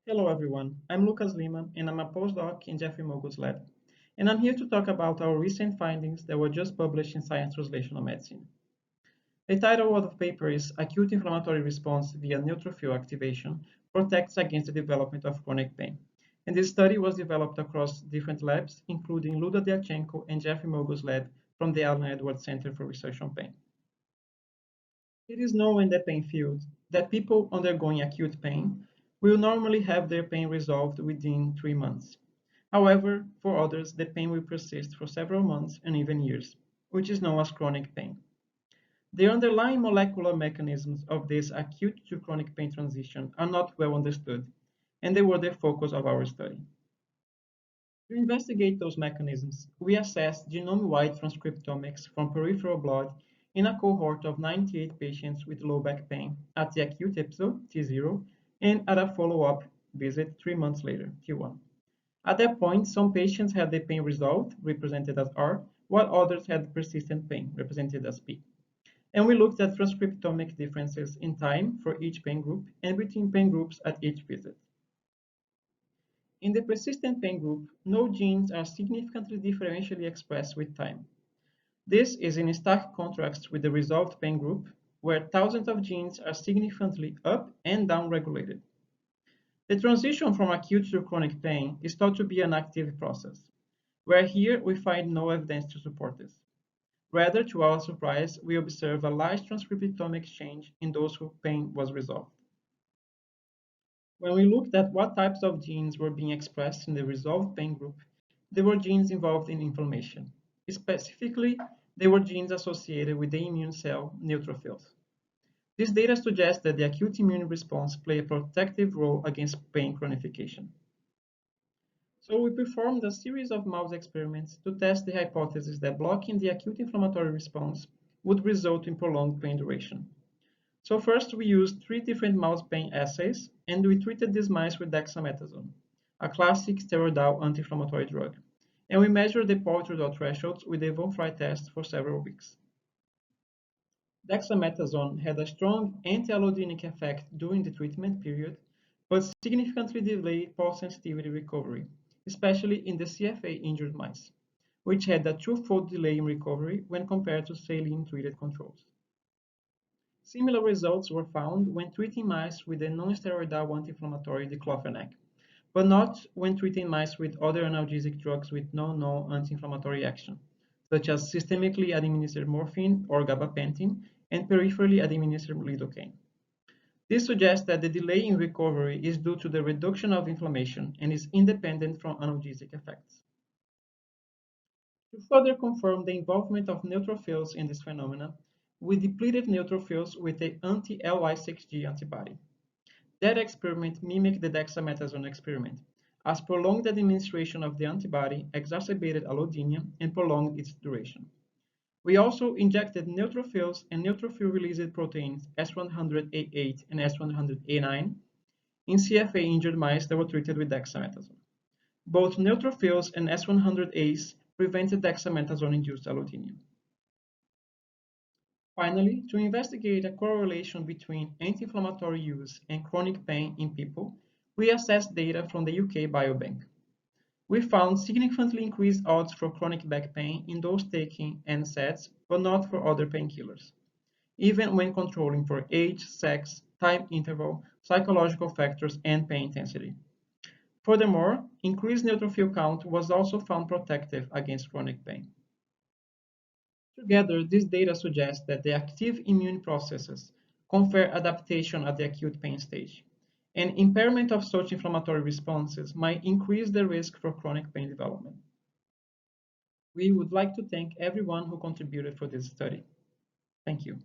Hello everyone, I'm Lima and I'm a postdoc in Jeffrey Mogil's lab. And I'm here to talk about our recent findings that were just published in Science Translational Medicine. The title of the paper is Acute Inflammatory Response via Neutrophil Activation Protects Against the Development of Chronic Pain. And this study was developed across different labs, including Diatchenko and Jeffrey Mogil's lab from the Allen Edwards Center for Research on Pain. It is known in the pain field that people undergoing acute pain will normally have their pain resolved within 3 months. However, for others, the pain will persist for several months and even years, which is known as chronic pain. The underlying molecular mechanisms of this acute to chronic pain transition are not well understood, and they were the focus of our study. To investigate those mechanisms, we assessed genome-wide transcriptomics from peripheral blood in a cohort of 98 patients with low back pain at the acute episode, T0, and at a follow-up visit 3 months later, T1. At that point, some patients had the pain resolved, represented as R, while others had persistent pain, represented as P. And we looked at transcriptomic differences in time for each pain group and between pain groups at each visit. In the persistent pain group, no genes are significantly differentially expressed with time. This is in stark contrast with the resolved pain group, where thousands of genes are significantly up and down regulated. The transition from acute to chronic pain is thought to be an active process, where here we find no evidence to support this. Rather, to our surprise, we observe a large transcriptomic change in those whose pain was resolved. When we looked at what types of genes were being expressed in the resolved pain group, there were genes involved in inflammation. Specifically, they were genes associated with the immune cell neutrophils. This data suggests that the acute immune response plays a protective role against pain chronification. So we performed a series of mouse experiments to test the hypothesis that blocking the acute inflammatory response would result in prolonged pain duration. So first we used 3 different mouse pain assays, and we treated these mice with dexamethasone, a classic steroidal anti-inflammatory drug. And we measured the polytrodol thresholds with the von Frey test for several weeks. Dexamethasone had a strong anti-allogenic effect during the treatment period, but significantly delayed pulse-sensitivity recovery, especially in the CFA-injured mice, which had a twofold delay in recovery when compared to saline-treated controls. Similar results were found when treating mice with a non-steroidal anti-inflammatory diclofenac, but not when treating mice with other analgesic drugs with no known anti-inflammatory action, such as systemically administered morphine or gabapentin and peripherally administered lidocaine. This suggests that the delay in recovery is due to the reduction of inflammation and is independent from analgesic effects. To further confirm the involvement of neutrophils in this phenomenon, we depleted neutrophils with the anti-Ly6G antibody. That experiment mimicked the dexamethasone experiment, as prolonged administration of the antibody exacerbated allodynia and prolonged its duration. We also injected neutrophils and neutrophil-released proteins S100A8 and S100A9 in CFA-injured mice that were treated with dexamethasone. Both neutrophils and S100As prevented dexamethasone-induced allodynia. Finally, to investigate a correlation between anti-inflammatory use and chronic pain in people, we assessed data from the UK Biobank. We found significantly increased odds for chronic back pain in those taking NSAIDs, but not for other painkillers, even when controlling for age, sex, time interval, psychological factors, and pain intensity. Furthermore, increased neutrophil count was also found protective against chronic pain. Together, this data suggests that the active immune processes confer adaptation at the acute pain stage, and impairment of such inflammatory responses might increase the risk for chronic pain development. We would like to thank everyone who contributed for this study. Thank you.